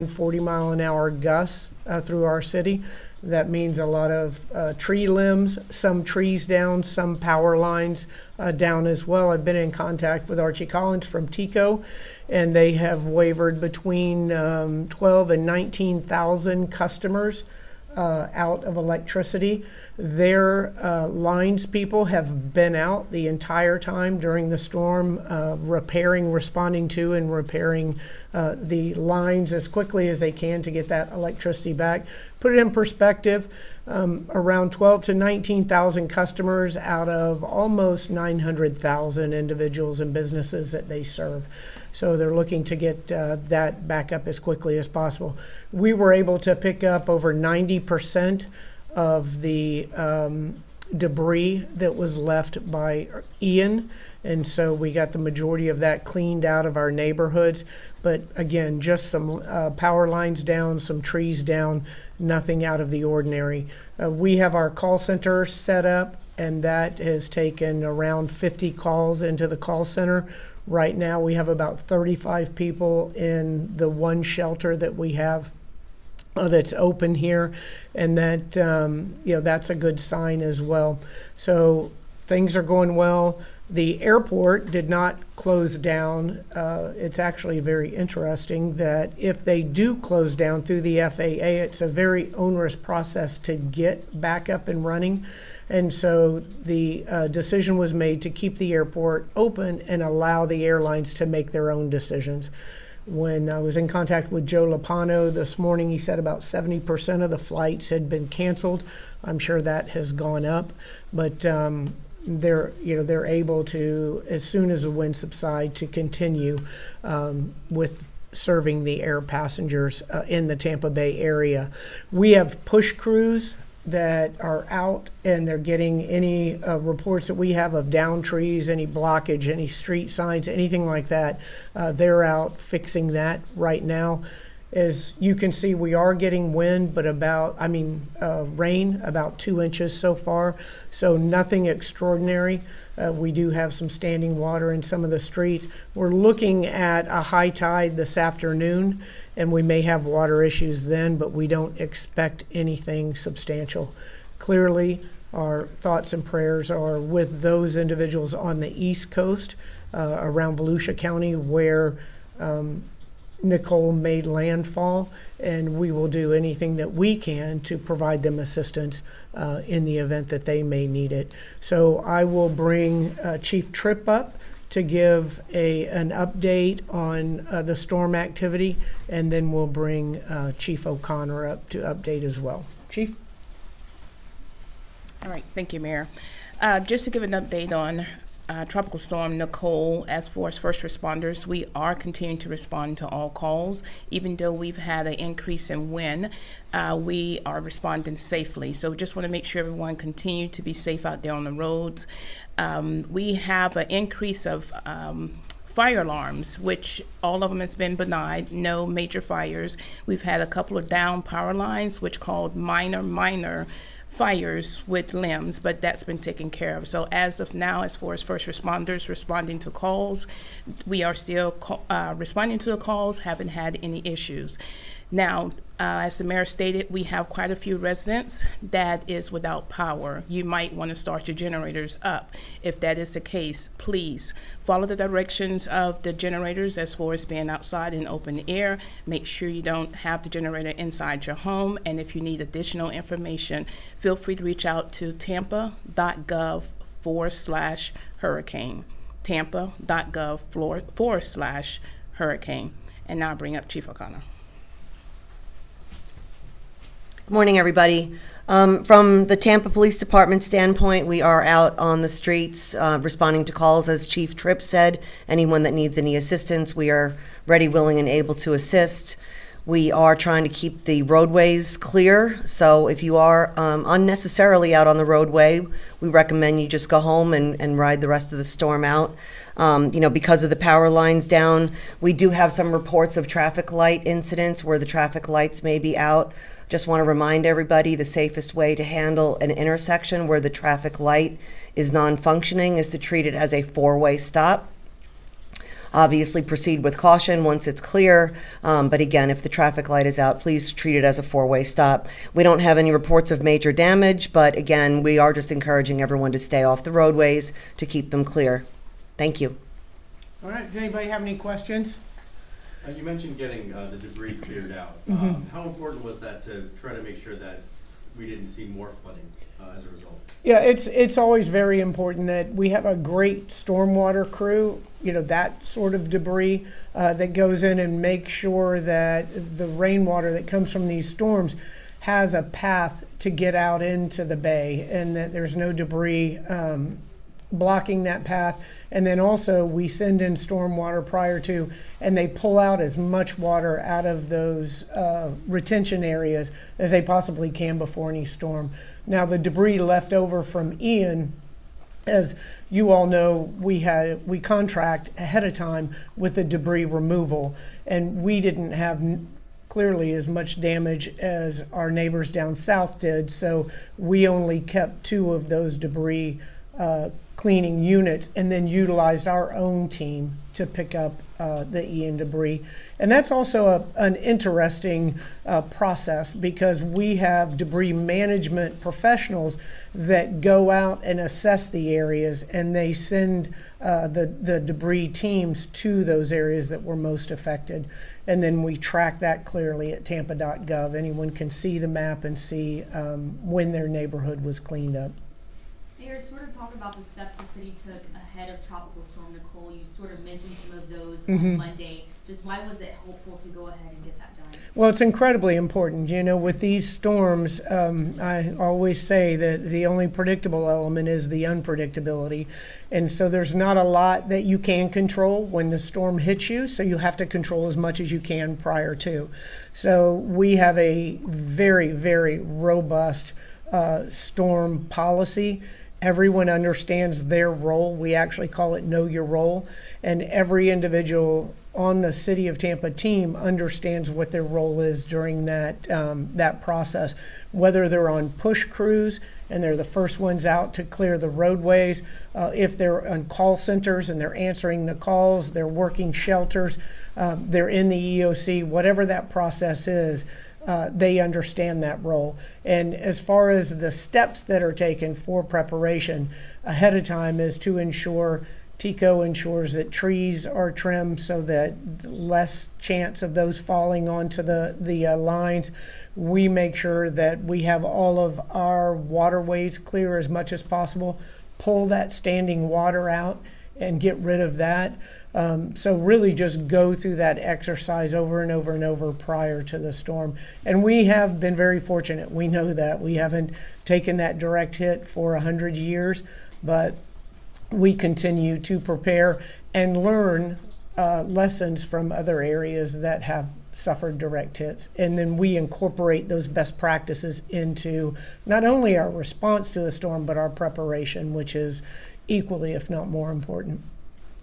40-mile-an-hour gusts through our city. That means a lot of tree limbs, some trees down, some power lines down as well. I've been in contact with Archie Collins from TECO, and they have wavered between 12 and 19,000 customers out of electricity. Their lines people have been out the entire time during the storm, responding to and repairing the lines as quickly as they can to get that electricity back. Put it in perspective, around 12 to 19,000 customers out of almost 900,000 individuals and businesses that they serve. So they're looking to get that back up as quickly as possible. We were able to pick up over 90% of the debris that was left by Ian. And so we got the majority of that cleaned out of our neighborhoods. But again, just some power lines down, some trees down, nothing out of the ordinary. We have our call center set up, and that has taken around 50 calls into the call center. Right now, we have about 35 people in the one shelter that we have that's open here, and that that's a good sign as well. So things are going well. The airport did not close down. It's actually very interesting that if they do close down through the FAA, it's a very onerous process to get back up and running. And so the decision was made to keep the airport open and allow the airlines to make their own decisions. When I was in contact with Joe Lopano this morning, he said about 70% of the flights had been canceled. I'm sure that has gone up, but they're able to, as soon as the wind subsides, to continue with serving the air passengers in the Tampa Bay area. We have push crews that are out, and they're getting any reports that we have of down trees, any blockage, any street signs, anything like that. They're out fixing that right now. As you can see, we are getting wind, but rain, about 2 inches so far. So nothing extraordinary. We do have some standing water in some of the streets. We're looking at a high tide this afternoon, and we may have water issues then, but we don't expect anything substantial. Clearly, our thoughts and prayers are with those individuals on the East Coast, around Volusia County, where Nicole made landfall, and we will do anything that we can to provide them assistance in the event that they may need it. So I will bring Chief Tripp up to give an update on the storm activity, and then we'll bring Chief O'Connor up to update as well. Chief? All right, thank you, Mayor. Just to give an update on Tropical Storm Nicole, as for as first responders, we are continuing to respond to all calls. Even though we've had an increase in wind, we are responding safely. So just want to make sure everyone continue to be safe out there on the roads. We have an increase of fire alarms, which all of them has been benign, no major fires. We've had a couple of down power lines, which called minor fires with limbs, but that's been taken care of. So as of now, as far as first responders responding to calls, we are still responding to the calls, haven't had any issues. Now, as the mayor stated, we have quite a few residents that is without power. You might want to start your generators up. If that is the case, please follow the directions of the generators as far as being outside in open air. Make sure you don't have the generator inside your home. And if you need additional information, feel free to reach out to tampa.gov/hurricane. tampa.gov/hurricane. And now I'll bring up Chief O'Connor. Good morning, everybody. From the Tampa Police Department standpoint, we are out on the streets responding to calls, as Chief Tripp said. Anyone that needs any assistance, we are ready, willing, and able to assist. We are trying to keep the roadways clear, so if you are unnecessarily out on the roadway, we recommend you just go home and ride the rest of the storm out. Because of the power lines down, we do have some reports of traffic light incidents where the traffic lights may be out. Just want to remind everybody the safest way to handle an intersection where the traffic light is non-functioning is to treat it as a four-way stop. Obviously, proceed with caution once it's clear. But again, if the traffic light is out, please treat it as a four-way stop. We don't have any reports of major damage, but again, we are just encouraging everyone to stay off the roadways to keep them clear. Thank you. All right, does anybody have any questions? You mentioned getting the debris cleared out. How important was that to try to make sure that we didn't see more flooding as a result? Yeah, it's always very important that we have a great stormwater crew, that sort of debris that goes in and makes sure that the rainwater that comes from these storms has a path to get out into the bay and that there's no debris blocking that path. And then also we send in stormwater prior to, and they pull out as much water out of those retention areas as they possibly can before any storm. Now the debris left over from Ian, as you all know, we contract ahead of time with the debris removal, and we didn't have clearly as much damage as our neighbors down south did, so we only kept 2 of those debris cleaning units and then utilized our own team to pick up the Ian debris. And that's also an interesting process because we have debris management professionals that go out and assess the areas, and they send the debris teams to those areas that were most affected. And then we track that clearly at tampa.gov. Anyone can see the map and see when their neighborhood was cleaned up. Mayor, sort of talk about the steps the city took ahead of Tropical Storm Nicole. You sort of mentioned some of those on Monday. Just why was it helpful to go ahead and get that done? Well, it's incredibly important. With these storms, I always say that the only predictable element is the unpredictability. And so there's not a lot that you can control when the storm hits you, so you have to control as much as you can prior to. So we have a very, very robust storm policy. Everyone understands their role. We actually call it Know Your Role. And every individual on the City of Tampa team understands what their role is during that process. Whether they're on push crews and they're the first ones out to clear the roadways, if they're on call centers and they're answering the calls, they're working shelters, they're in the EOC, whatever that process is, they understand that role. And as far as the steps that are taken for preparation ahead of time is to ensure TECO ensures that trees are trimmed so that less chance of those falling onto the lines. We make sure that we have all of our waterways clear as much as possible, pull that standing water out and get rid of that. So really just go through that exercise over and over and over prior to the storm. And we have been very fortunate. We know that. We haven't taken that direct hit for 100 years, but we continue to prepare and learn lessons from other areas that have suffered direct hits. And then we incorporate those best practices into not only our response to a storm, but our preparation, which is equally, if not more important.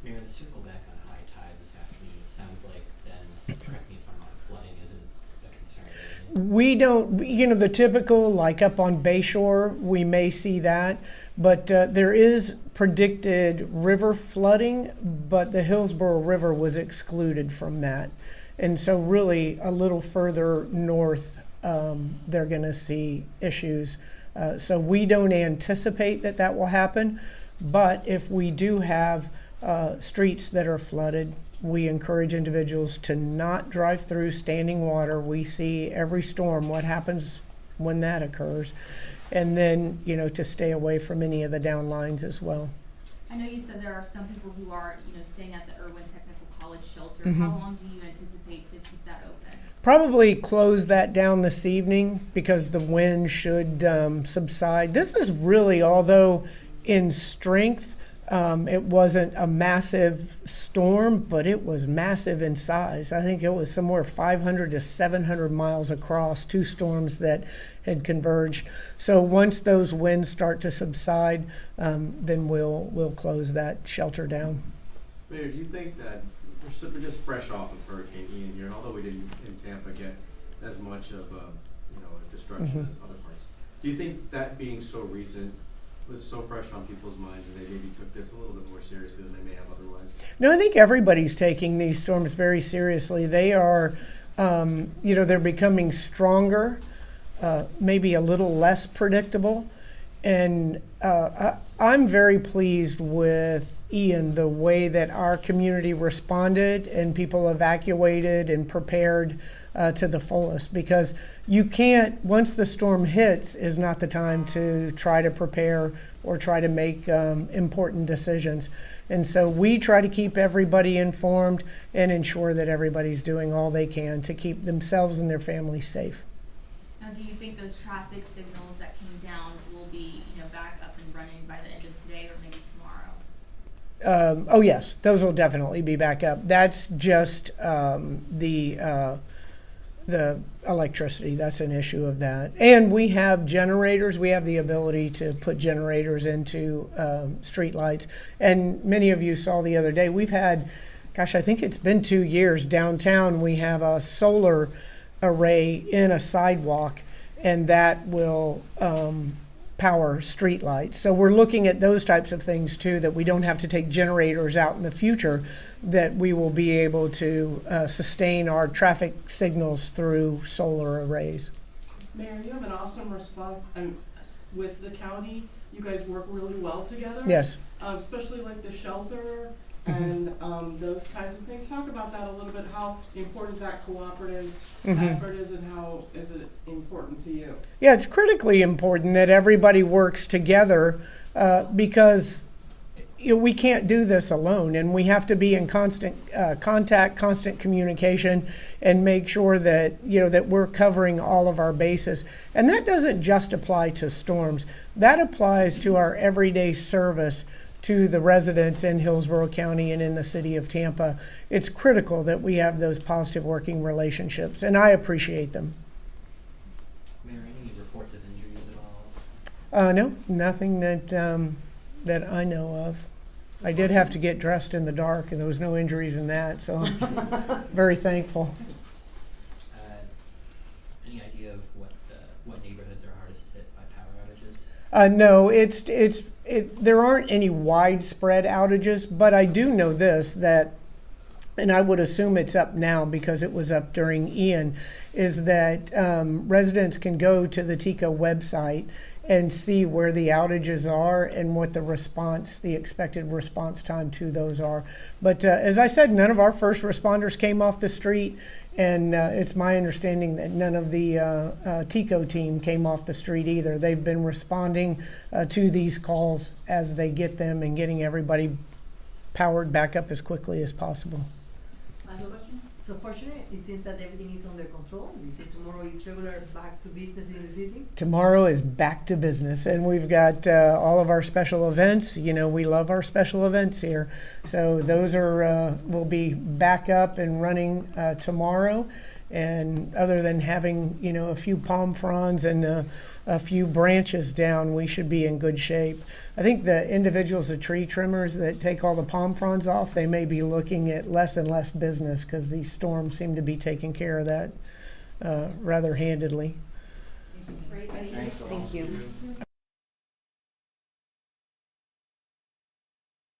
Mayor, to circle back on high tide this afternoon, it sounds like then, correct me if I'm wrong, flooding isn't a concern. We don't, the typical, like up on Bayshore, we may see that, but there is predicted river flooding, but the Hillsborough River was excluded from that. And so really a little further north, they're gonna see issues. So we don't anticipate that will happen, but if we do have streets that are flooded, we encourage individuals to not drive through standing water. We see every storm what happens when that occurs, and then to stay away from any of the downlines as well. I know you said there are some people who are, staying at the Irwin Technical College shelter. How long do you anticipate to keep that open? Probably close that down this evening because the wind should subside. This is really, although in strength, it wasn't a massive storm, but it was massive in size. I think it was somewhere 500 to 700 miles across, 2 storms that had converged. So once those winds start to subside, then we'll close that shelter down. Mayor, do you think that we're just fresh off of Hurricane Ian here, and although we didn't in Tampa get as much of a destruction as other parts, do you think that being so recent was so fresh on people's minds, and they maybe took this a little bit more seriously than they may have otherwise. No, I think everybody's taking these storms very seriously. They are, they're becoming stronger, maybe a little less predictable. And I'm very pleased with Ian, the way that our community responded and people evacuated and prepared to the fullest, because you can't, once the storm hits, is not the time to try to prepare or try to make important decisions. And so we try to keep everybody informed and ensure that everybody's doing all they can to keep themselves and their families safe. Now, do you think those traffic signals that came down will be, back up and running by the end of today or maybe tomorrow? Oh yes, those will definitely be back up. That's just the electricity. That's an issue of that. And we have generators. We have the ability to put generators into street lights. And many of you saw the other day, we've had, I think it's been 2 years downtown, we have a solar array in a sidewalk, and that will power street lights. So we're looking at those types of things too, that we don't have to take generators out in the future, that we will be able to sustain our traffic signals through solar arrays. Mayor, you have an awesome response, and with the county, you guys work really well together. Yes. Especially like the shelter and those kinds of things. Talk about that a little bit, how important that cooperative effort is and how is it important to you? Yeah, it's critically important that everybody works together because we can't do this alone, and we have to be in constant contact, constant communication, and make sure that that we're covering all of our bases. And that doesn't just apply to storms. That applies to our everyday service to the residents in Hillsborough County and in the city of Tampa. It's critical that we have those positive working relationships, and I appreciate them. Mayor, any reports of injuries at all? No, nothing that I know of. I did have to get dressed in the dark, and there was no injuries in that, so I'm very thankful. Any idea of what neighborhoods are hardest hit by power outages? No, there aren't any widespread outages, but I do know this, that, and I would assume it's up now because it was up during Ian, is that residents can go to the TICO website and see where the outages are and what the expected response time to those are. But as I said, none of our first responders came off the street, and it's my understanding that none of the TICO team came off the street either. They've been responding to these calls as they get them and getting everybody powered back up as quickly as possible. Last question. So fortunately, it seems that everything is under control. You say tomorrow is regular back to business in the city? Tomorrow is back to business, and we've got all of our special events. We love our special events here. So those will be back up and running tomorrow. And other than having, a few palm fronds and a few branches down, we should be in good shape. I think the individuals, the tree trimmers that take all the palm fronds off, they may be looking at less and less business because these storms seem to be taking care of that rather handedly. Great. Thank you.